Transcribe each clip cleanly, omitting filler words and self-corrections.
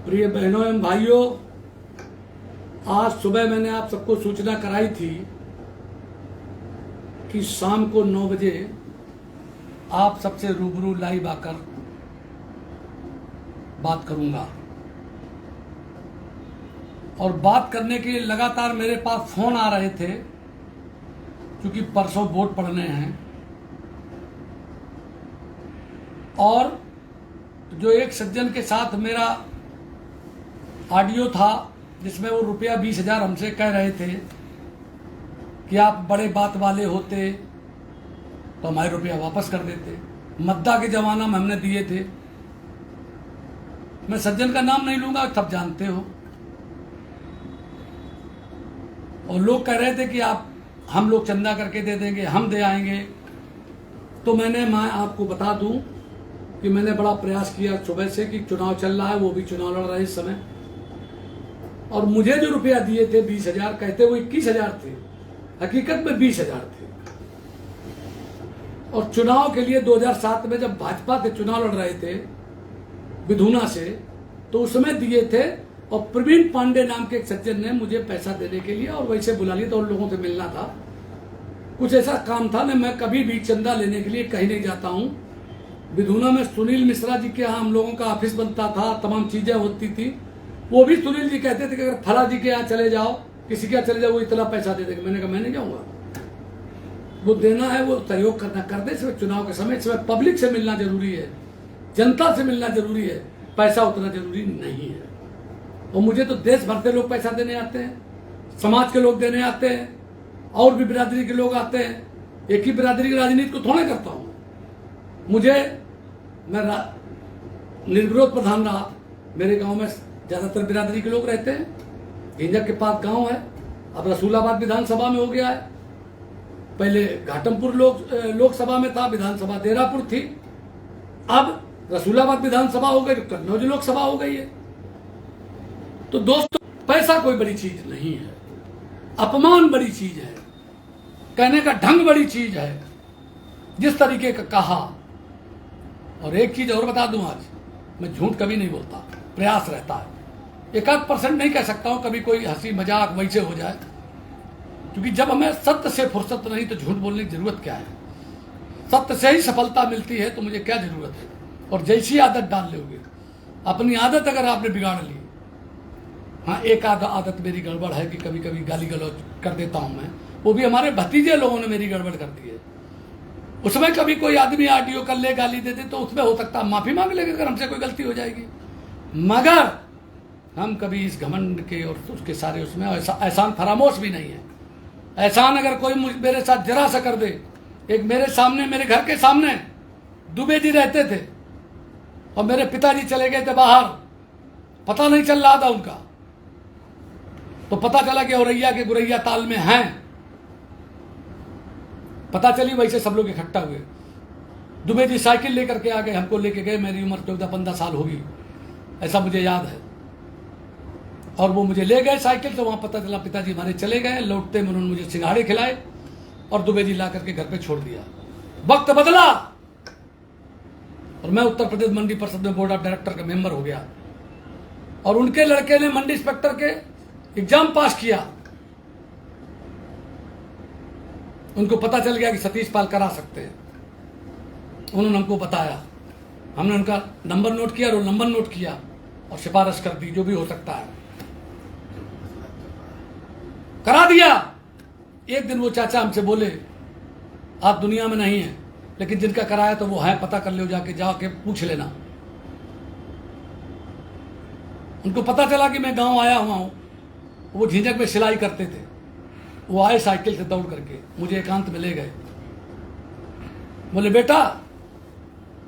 प्रिय बहनों एवं भाइयों, आज सुबह मैंने आप सबको सूचना कराई थी कि शाम को 9 बजे आप सबसे रूबरू लाइव आकर बात करूंगा। और बात करने के लिए लगातार मेरे पास फोन आ रहे थे, क्योंकि परसों वोट पड़ने हैं। और जो एक सज्जन के साथ मेरा ऑडियो था जिसमें वो रुपया 20,000 हमसे कह रहे थे कि आप बड़े बात वाले होते तो हमारे रुपया वापस कर देते। मद्दा के जमाना में हमने दिए थे। मैं सज्जन का नाम नहीं लूंगा, सब जानते हो। और लोग कह रहे थे कि हम लोग चंदा करके दे देंगे, हम दे आएंगे। तो मैं आपको बता दूं कि मैंने बड़ा प्रयास किया सुबह से कि चुनाव चल रहा है, वो भी चुनाव लड़ रहे इस समय। और मुझे जो रुपया दिए थे 20,000, कहते वो 21,000 थे, हकीकत में 20,000 थे। और चुनाव के लिए 2007 में जब भाजपा से चुनाव लड़ रहे थे विधुना से, तो उसमें दिए थे। और प्रवीण पांडे नाम के एक सज्जन ने मुझे पैसा देने के लिए और वैसे बुला लिया, तो उन लोगों से मिलना था। कुछ ऐसा काम था ना, मैं कभी भी चंदा लेने के लिए कहीं नहीं जाता हूं। विधुना में सुनील मिश्रा जी के यहाँ हम लोगों का ऑफिस बनता था, तमाम चीजें होती थी। वो भी सुनील जी कहते थे कि अगर फला जी के यहाँ चले जाओ, किसी के यहाँ चले जाओ, वो इतना पैसा दे देंगे। मैंने कहा मैं नहीं जाऊंगा। वो देना है, वो सहयोग करना कर दे। सिर्फ चुनाव के समय पब्लिक से मिलना जरूरी है, जनता से मिलना जरूरी है, पैसा उतना जरूरी नहीं है। और मुझे तो देश भर के लोग पैसा देने आते हैं, समाज के लोग देने आते हैं, और भी बिरादरी के लोग आते हैं। एक ही बिरादरी की राजनीति को थोड़ा करता हूं। मैं निर्विरोध प्रधान रहा। मेरे गांव में ज्यादातर बिरादरी के लोग रहते हैं। झिंझक के पास गांव है, अब रसूलाबाद विधानसभा में हो गया है। पहले घाटमपुर लोकसभा में था, विधानसभा देरापुर थी। अब रसूलाबाद विधानसभा हो गई, कन्नौज लोकसभा हो गई है। तो दोस्तों, पैसा कोई बड़ी चीज नहीं है, अपमान बड़ी चीज है, कहने का ढंग बड़ी चीज है, जिस तरीके का कहा। और एक चीज और बता दूं, आज मैं झूठ कभी नहीं बोलता, प्रयास रहता है। 1% नहीं कह सकता हूं कभी कोई हंसी मजाक वैसे हो जाए, क्योंकि जब हमें सत्य से फुर्सत नहीं तो झूठ बोलने की जरूरत क्या है। सत्य से ही सफलता मिलती है, तो मुझे क्या जरूरत है। और जैसी आदत डाल लोगे, अपनी आदत अगर आपने बिगाड़ ली। हाँ, एक आदत मेरी गड़बड़ है कि कभी कभी गाली गलौज कर देता हूं मैं। वो भी हमारे भतीजे लोगों ने मेरी गड़बड़ कर दी है। उसमें कभी कोई आदमी ऑडियो कर ले, गाली दे दे, तो उसमें हो सकता है माफी मांग लेंगे अगर हमसे कोई गलती हो जाएगी। मगर हम कभी इस घमंड के और उसके सारे उसमें एहसान फरामोश भी नहीं है। एहसान अगर कोई मेरे साथ जरा सा कर दे। एक मेरे सामने, मेरे घर के सामने दुबे जी रहते थे, और मेरे पिताजी चले गए थे बाहर, पता नहीं चल रहा था उनका। तो पता चला कि औरैया के गुरैया ताल में हैं। पता चली, वैसे सब लोग इकट्ठा हुए। दुबे जी साइकिल लेकर के आ गए, हमको लेके गए। मेरी उम्र 14-15 साल होगी, ऐसा मुझे याद है। और वो मुझे ले गए साइकिल, तो वहां पता चला पिताजी हमारे चले गए। लौटते में उन्होंने मुझे सिंघाड़े खिलाए और दुबे जी ला करके घर पे छोड़ दिया। वक्त बदला और मैं उत्तर प्रदेश मंडी परिषद में बोर्ड ऑफ डायरेक्टर का मेंबर हो गया। और उनके लड़के ने मंडी इंस्पेक्टर के एग्जाम पास किया। उनको पता चल गया कि सतीश पाल करा सकते हैं। उन्होंने हमको बताया, हमने उनका नंबर नोट किया, रोल नंबर नोट किया और सिफारिश कर दी, जो भी हो सकता है करा दिया। एक दिन वो चाचा हमसे बोले, आप दुनिया में नहीं है, लेकिन जिनका कराया तो वो है, पता कर लो, जाके पूछ लेना। उनको पता चला कि मैं गांव आया हुआ हूं। वो झिंझक में सिलाई करते थे। वो आए साइकिल से दौड़ करके, मुझे एकांत में ले गए। बोले, बेटा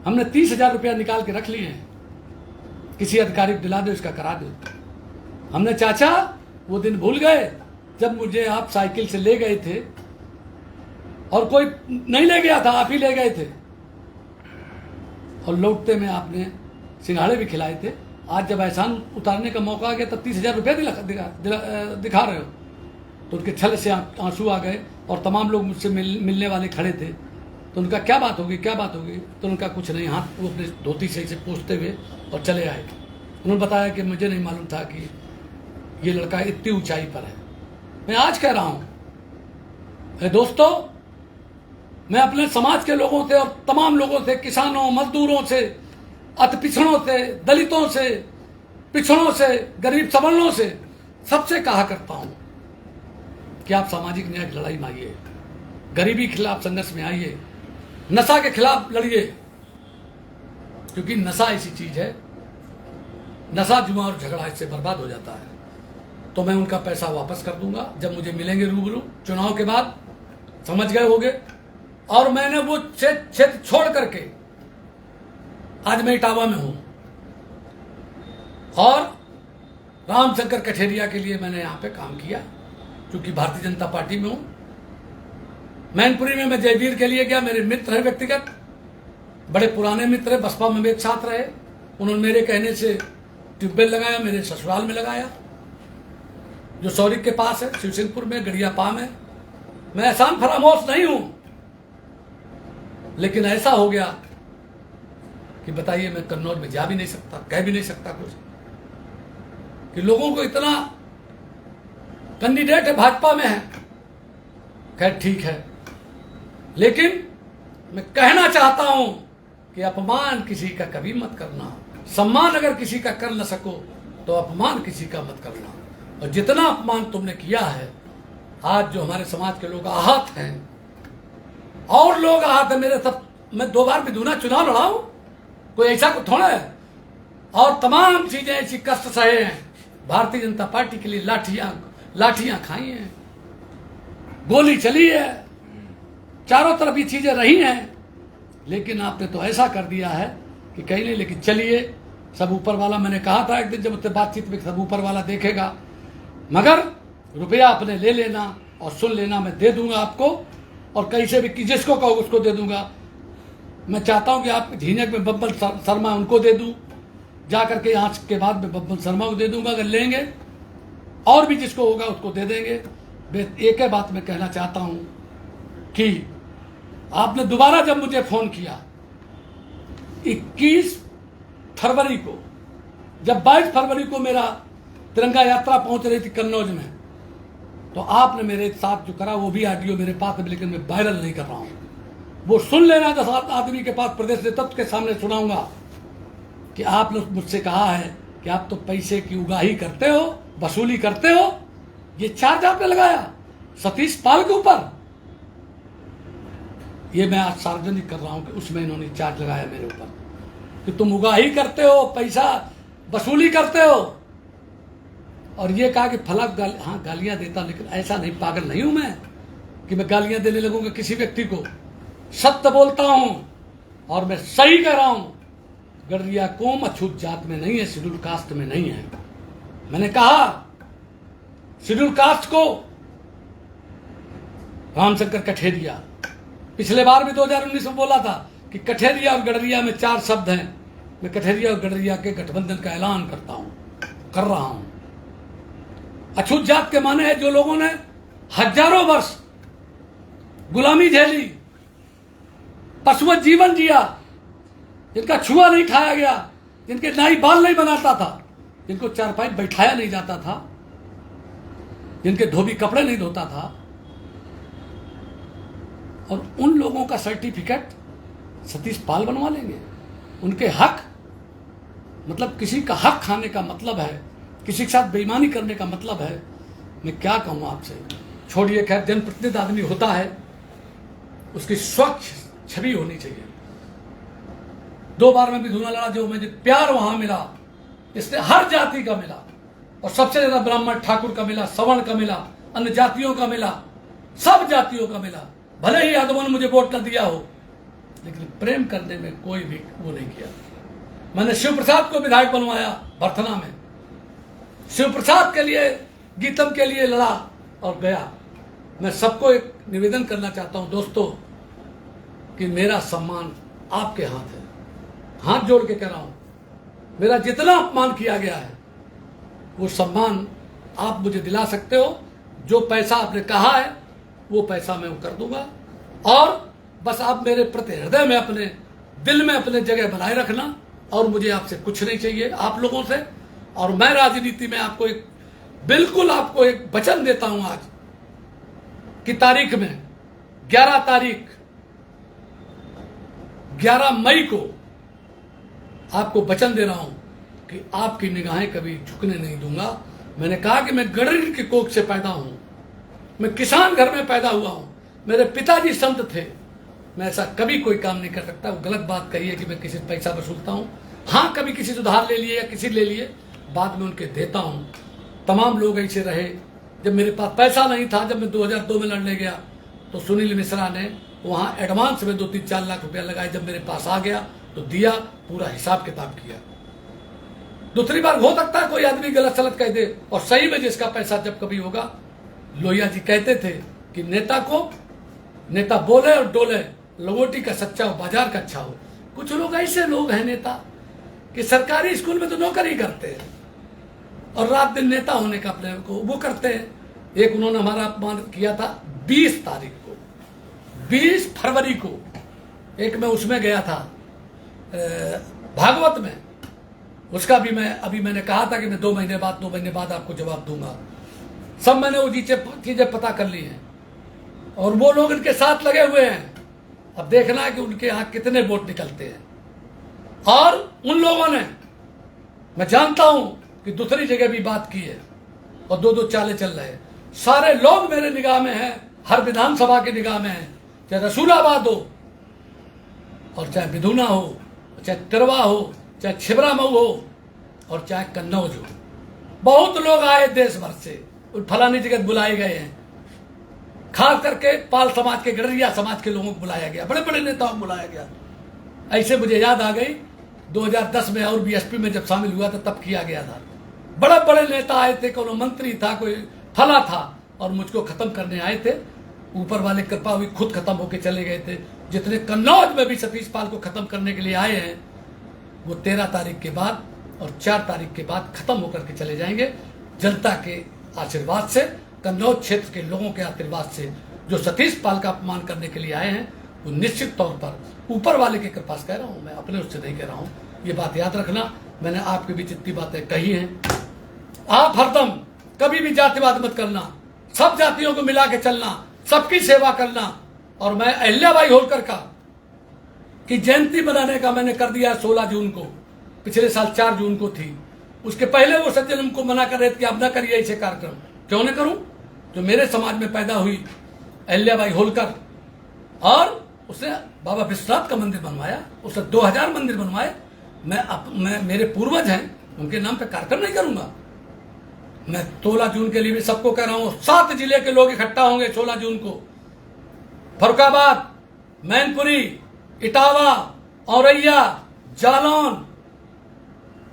हमने 30,000 रुपया निकाल के रख लिए हैं, किसी अधिकारी को दिला दो, इसका करा दो। हमने, चाचा वो दिन भूल गए जब मुझे आप साइकिल से ले गए थे, और कोई नहीं ले गया था, आप ही ले गए थे। और लौटते में आपने सिंघाड़े भी खिलाए थे। आज जब एहसान उतारने का मौका आ गया, तब 30,000 रुपया दिखा रहे हो। तो उनके छल से आंसू आ गए। और तमाम लोग मुझसे मिलने वाले खड़े थे। तो उनका क्या बात होगी, क्या बात होगी। तो उनका कुछ नहीं, हाथ वो अपने धोती से पोंछते हुए और चले आए। उन्होंने बताया कि मुझे नहीं मालूम था कि ये लड़का इतनी ऊंचाई पर है। मैं आज कह रहा हूं दोस्तों, मैं अपने समाज के लोगों से और तमाम लोगों से, किसानों, मजदूरों से, अति पिछड़ों से, दलितों से, पिछड़ों से, गरीब सवर्णों से, सबसे कहा करता हूं कि आप सामाजिक न्याय की लड़ाई में आइए, गरीबी के खिलाफ संघर्ष में आइए, नशा के खिलाफ लड़िए, क्योंकि नशा ऐसी चीज है, नशा, जुआ और झगड़ा इससे बर्बाद हो जाता है। तो मैं उनका पैसा वापस कर दूंगा जब मुझे मिलेंगे रूबरू चुनाव के बाद, समझ गए होंगे। और मैंने वो क्षेत्र छोड़ करके आज मैं इटावा में हूं और रामशंकर कठेरिया के लिए मैंने यहां पे काम किया, क्योंकि भारतीय जनता पार्टी में हूं। मैनपुरी में मैं जयवीर के लिए गया, मेरे मित्र है व्यक्तिगत, बड़े पुराने मित्र है, बसपा में भी एक साथ रहे। उन्होंने मेरे कहने से ट्यूबवेल लगाया, मेरे ससुराल में लगाया, जो सौरिक के पास है, शिवसिंहपुर में, गड़ियापा में। मैं एहसान फरामोश नहीं हूं, लेकिन ऐसा हो गया कि बताइए, मैं कन्नौज में जा भी नहीं सकता, कह भी नहीं सकता कुछ, कि लोगों को इतना कैंडिडेट है, भाजपा में है। खैर ठीक है, लेकिन मैं कहना चाहता हूं कि अपमान किसी का कभी मत करना, सम्मान अगर किसी का कर न सको तो अपमान किसी का मत करना। और जितना अपमान तुमने किया है, आज जो हमारे समाज के लोग आहत हैं और लोग आहत है, मेरे सब, मैं 2 बार बिधुना चुनाव लड़ा हूं, कोई ऐसा को थोड़ा है, और तमाम चीजें ऐसी कष्ट सहे हैं। भारतीय जनता पार्टी के लिए लाठियां खाई हैं, गोली चली है, चारों तरफ ये चीजें रही हैं, लेकिन आपने तो ऐसा कर दिया है कि कहीं नहीं। लेकिन चलिए, सब ऊपर वाला, मैंने कहा था एक दिन जब उससे बातचीत में, सब ऊपर वाला देखेगा, मगर रुपया अपने ले लेना और सुन लेना, मैं दे दूंगा आपको, और कहीं से भी जिसको कहो उसको दे दूंगा। मैं चाहता हूं कि आप झीनक में बब्बन शर्मा उनको दे दूं, जाकर के यहाँ के बाद में बब्बन शर्मा को दे दूंगा अगर लेंगे, और भी जिसको होगा उसको दे देंगे। एक ही बात मैं कहना चाहता हूं कि आपने दोबारा जब मुझे फोन किया 21 फरवरी को, जब 22 फरवरी को मेरा तिरंगा यात्रा पहुंच रही थी कन्नौज में, तो आपने मेरे साथ जो करा वो भी ऑडियो मेरे पास है, लेकिन मैं वायरल नहीं कर रहा हूं। वो सुन लेना, 10 आदमी के पास प्रदेश नेतृत्व के सामने सुनाऊंगा कि आपने मुझसे कहा है कि आप तो पैसे की उगाही करते हो, वसूली करते हो। ये चार्ज आपने लगाया सतीश पाल के ऊपर, ये मैं आज सार्वजनिक कर रहा हूं कि उसमें इन्होंने चार्ज लगाया मेरे ऊपर कि तुम उगाही करते हो, पैसा वसूली करते हो। और ये कहा कि फला गालियां देता, लेकिन ऐसा नहीं, पागल नहीं हूं मैं कि मैं गालियां देने लगूंगा किसी व्यक्ति को। सत्य बोलता हूं और मैं सही कह रहा हूं। गडरिया कौम अछूत जात में नहीं है, शेड्यूल कास्ट में नहीं है। मैंने कहा शेड्यूल कास्ट को रामशंकर कठेरिया, पिछले बार भी 2019 में बोला था कि कठेरिया और गडरिया में 4 शब्द हैं। मैं कठेरिया और गडरिया के गठबंधन का ऐलान करता हूं, कर रहा हूं। अछूत जात के माने है जो लोगों ने हजारों वर्ष गुलामी झेली, पशुवत जीवन जिया, जिनका छुआ नहीं खाया गया, जिनके नाई बाल नहीं बनाता था, जिनको चारपाई बैठाया नहीं जाता था, जिनके धोबी कपड़े नहीं धोता था, और उन लोगों का सर्टिफिकेट सतीश पाल बनवा लेंगे। उनके हक, मतलब किसी का हक खाने का मतलब है, किसी के साथ बेईमानी करने का मतलब है। मैं क्या कहूं आपसे, छोड़िए, खैर जनप्रतिनिधि आदमी होता है, उसकी स्वच्छ छवि होनी चाहिए। 2 बार में भी धुना लड़ा, जो मुझे प्यार वहां मिला, इसने हर जाति का मिला, और सबसे ज्यादा ब्राह्मण ठाकुर का मिला, सवर्ण का मिला, अन्य जातियों का मिला, सब जातियों का मिला। भले ही यादवों ने मुझे वोट न दिया हो, लेकिन प्रेम करने में कोई भी वो नहीं किया। मैंने शिव प्रसाद को विधायक बनवाया भरथना में, शिव प्रसाद के लिए, गीतम के लिए लड़ा और गया। मैं सबको एक निवेदन करना चाहता हूं दोस्तों कि मेरा सम्मान आपके हाथ है, हाथ जोड़ के कह रहा हूं। मेरा जितना अपमान किया गया है वो सम्मान आप मुझे दिला सकते हो। जो पैसा आपने कहा है वो पैसा मैं कर दूंगा, और बस आप मेरे प्रति हृदय में, अपने दिल में अपने जगह बनाए रखना, और मुझे आपसे कुछ नहीं चाहिए, आप लोगों से। और मैं राजनीति में आपको बिल्कुल आपको एक वचन देता हूं आज की तारीख में, 11 मई को आपको वचन दे रहा हूं कि आपकी निगाहें कभी झुकने नहीं दूंगा। मैंने कहा कि मैं गणरीन की कोख से पैदा हूं, मैं किसान घर में पैदा हुआ हूं, मेरे पिताजी संत थे। मैं ऐसा कभी कोई काम नहीं कर सकता। वो गलत बात कही है कि मैं किसी से पैसा वसूलता हूं। हाँ, कभी किसी से उधार ले लिए या किसी ले लिए, बाद में उनके देता हूं। तमाम लोग ऐसे रहे। जब मेरे पास पैसा नहीं था, जब मैं 2002 में लड़ने गया, तो सुनील मिश्रा ने वहां एडवांस में 2-3-4 लाख रुपया लगाए। जब मेरे पास आ गया तो दिया, पूरा हिसाब किताब किया। दूसरी बार हो सकता है कोई आदमी गलत सलत कह दे, और सही में जिसका पैसा जब कभी होगा। लोहिया जी कहते थे कि नेता बोले और डोले, लंगोटी का सच्चा हो, बाजार का अच्छा हो। कुछ लोग ऐसे लोग हैं नेता कि सरकारी स्कूल में तो नौकरी करते हैं और रात दिन नेता होने का अपने को वो करते हैं। एक उन्होंने हमारा अपमान किया था 20 तारीख को, 20 फरवरी को। एक मैं उसमें गया था भागवत में, उसका भी मैंने कहा था कि मैं 2 महीने बाद आपको जवाब दूंगा। सब मैंने वो चीजें पता कर ली हैं और वो लोग इनके साथ लगे हुए हैं। अब देखना है कि उनके यहाँ कितने वोट निकलते हैं। और उन लोगों ने, मैं जानता हूं कि दूसरी जगह भी बात की है और 2-2 चालें चल रहे हैं। सारे लोग मेरे निगाह में हैं, हर विधानसभा की निगाह में हैं, चाहे रसूलाबाद हो और चाहे बिधुना हो, चाहे तिरवा हो, चाहे छिबरा मऊ हो और चाहे कन्नौज हो। बहुत लोग आए देश भर से, फलानी जगह बुलाए गए हैं। खास करके पाल समाज के, गडरिया समाज के लोगों को बुलाया गया, बड़े बड़े नेताओं को बुलाया गया। ऐसे मुझे याद आ गई 2010 में और बीएसपी में जब शामिल हुआ था तब किया गया था। बड़े बड़े नेता आए थे, कोई मंत्री था, कोई फला था, और मुझको खत्म करने आए थे। ऊपर वाले कृपा हुई, खुद खत्म होके चले गए थे। जितने कन्नौज में भी सतीश पाल को खत्म करने के लिए आए हैं, वो 13 तारीख के बाद और 4 तारीख के बाद खत्म होकर के चले जाएंगे। जनता के आशीर्वाद से, कन्नौज क्षेत्र के लोगों के आशीर्वाद से, जो सतीश पाल का अपमान करने के लिए आए हैं, वो निश्चित तौर पर ऊपर वाले के कृपा से कह रहा हूं, मैं अपने उससे नहीं कह रहा हूं। ये बात याद रखना। मैंने आपके भी जितनी बातें कही हैं, आप हरदम कभी भी जातिवाद मत करना, सब जातियों को मिला के चलना, सबकी सेवा करना। और मैं अहिल्याबाई होलकर का की जयंती मनाने का मैंने कर दिया 16 जून को। पिछले साल 4 जून को थी। उसके पहले वो सज्जन हमको मना कर रहे थे कि आप ना करिए ऐसे कार्यक्रम। क्यों न करूं? जो मेरे समाज में पैदा हुई अहिल्याबाई होलकर, और उसने बाबा विश्वनाथ का मंदिर बनवाया, उसने 2000 मंदिर बनवाए। मैं मेरे पूर्वज हैं, उनके नाम पे कार्यक्रम नहीं करूंगा। मैं 16 जून के लिए भी सबको कह रहा हूं, 7 जिले के लोग इकट्ठा होंगे 16 जून को। फरुखाबाद, मैनपुरी, इटावा, औरैया, जालौन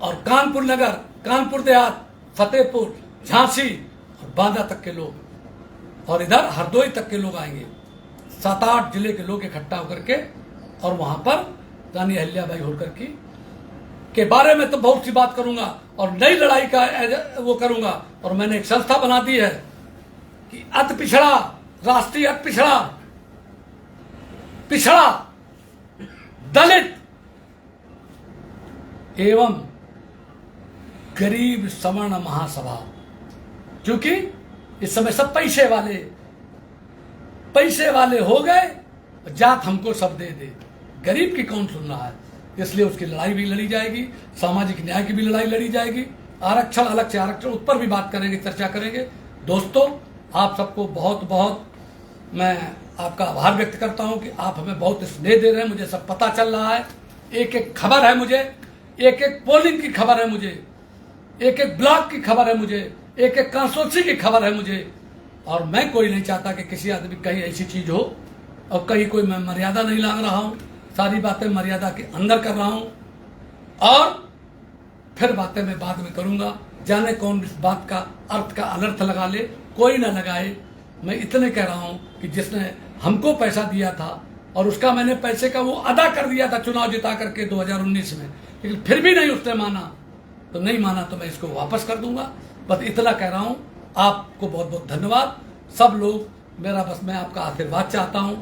और कानपुर नगर, कानपुर देहात, फतेहपुर, झांसी और बांदा तक के लोग, और इधर हरदोई तक के लोग आएंगे। 7-8 जिले के लोग इकट्ठा होकर के, और वहां पर रानी अहिल्याबाई होलकर के बारे में तो बहुत सी बात करूंगा और नई लड़ाई का वो करूंगा। और मैंने एक संस्था बना दी है कि अति पिछड़ा, राष्ट्रीय अति पिछड़ा दलित एवं गरीब सवर्ण महासभा। क्योंकि इस समय सब पैसे वाले हो गए, जात हमको सब दे दे, गरीब की कौन सुन रहा है। इसलिए उसकी लड़ाई भी लड़ी जाएगी, सामाजिक न्याय की भी लड़ाई लड़ी जाएगी। आरक्षण, अलग से आरक्षण, उस पर भी बात करेंगे, चर्चा करेंगे। दोस्तों, आप सबको बहुत बहुत मैं आपका आभार व्यक्त करता हूं कि आप हमें बहुत स्नेह दे रहे हैं। मुझे सब पता चल रहा है, एक एक खबर है मुझे, एक एक पोलिंग की खबर है मुझे, एक एक ब्लॉक की खबर है मुझे, एक एक कॉन्स्टिट्यूंसी की खबर है मुझे। और मैं कोई नहीं चाहता कि किसी आदमी कहीं ऐसी चीज हो और कहीं कोई मैं मर्यादा नहीं लांग रहा हूं। सारी बातें मर्यादा के अंदर कर रहा हूं, और फिर बातें मैं बाद में करूंगा। जाने कौन इस बात का अर्थ का अनर्थ लगा ले, कोई ना लगाए। मैं इतने कह रहा हूं कि जिसने हमको पैसा दिया था और उसका मैंने पैसे का वो अदा कर दिया था चुनाव जिता करके 2019 में, लेकिन फिर भी नहीं उसने माना, तो नहीं माना तो मैं इसको वापस कर दूंगा। बस इतना कह रहा हूं। आपको बहुत बहुत धन्यवाद। सब लोग मेरा, बस मैं आपका आशीर्वाद चाहता हूं।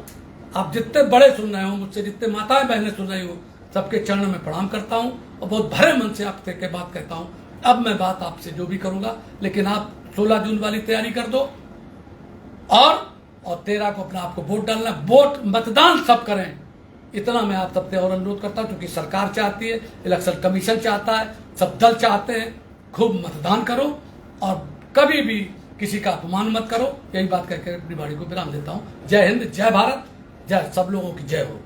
आप जितने बड़े सुन रहे हो मुझसे, जितने माताएं बहनें सुन रही हो, सबके चरणों में प्रणाम करता हूं। और बहुत भरे मन से आपसे के बात कहता हूं। अब मैं बात आपसे जो भी करूंगा, लेकिन आप 16 जून वाली तैयारी कर दो और 13 को अपना आपको वोट डालना, वोट मतदान सब करें, इतना मैं आप सबसे और अनुरोध करता हूं। क्योंकि सरकार चाहती है, इलेक्शन कमीशन चाहता है, सब दल चाहते हैं, खूब मतदान करो और कभी भी किसी का अपमान मत करो। यही बात कहकर अपनी बाड़ी को विराम देता हूं। जय हिंद, जय भारत, जय सब लोगों की जय हो।